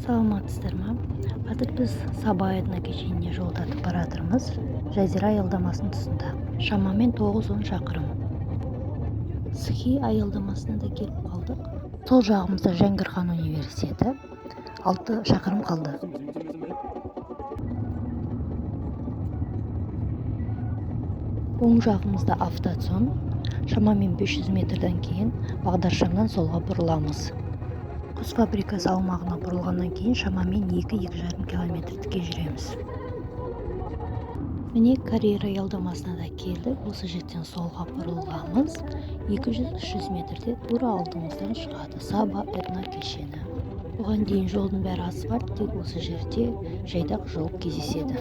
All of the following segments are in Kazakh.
Саламатсыздарбы? Азыр биз Саба айылына кечинде жол тартып баратырмыз. Жазира айылдамасынын тусунда. Шамамен 9-10 шакырым. Схи айылдамасына да келип калдык. Сол жагыбызда Жаңгырхан университети. 6 шакырым калды. Оң жагыбызда автоцон. Шамамен 500 метрден кийин Багдаршамдан солго буруламыз. Құс фабрикасы аумағына бұрылғаннан кейін шамамен 2-2,5 километрдікке жүреміз. Міне карьера аялдамасына да келдік. Осы жерден солға бұрылғанбыз. 200-300 метрде тура алдымыздан шығады Саба этно кешені. Оған дейін жолдың бәрі асфальт, тек осы жерде жайдақ жол кездеседі.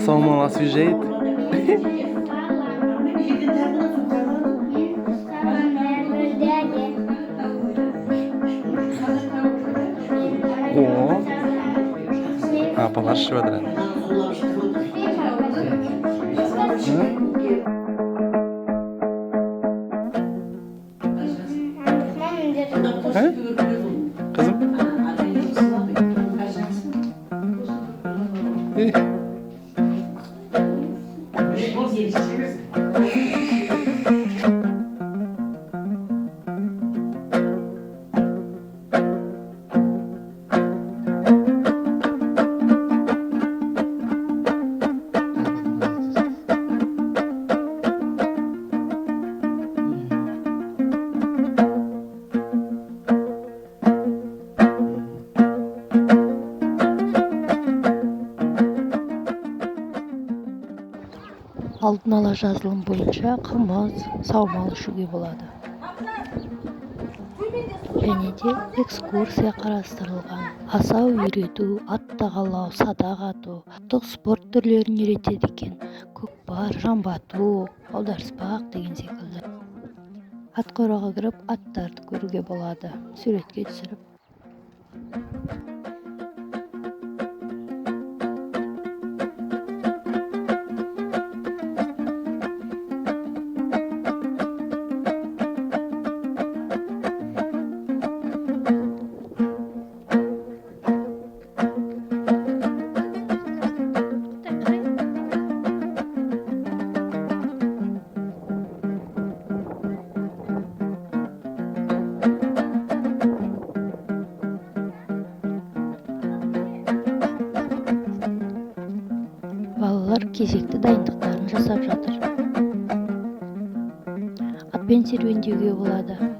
São mal a sujeito. Апалар ішіп жатыр. Қызым? Алдын ала жазылым бойынша қымыз, саумал ішуге болады. Және де экскурсия қарастырылған. Асау үйрету, ат тағалау, садақ ату, ұлттық спорт түрлерін үйретеді екен. Көкпар, жамбы, аударыспақ деген секілді. Ат қораға кіріп, аттарды көруге болады. Суретке түсіріп. Балалар кезекті дайындықтарын жасап жатыр. Атпен серуендеуге болады.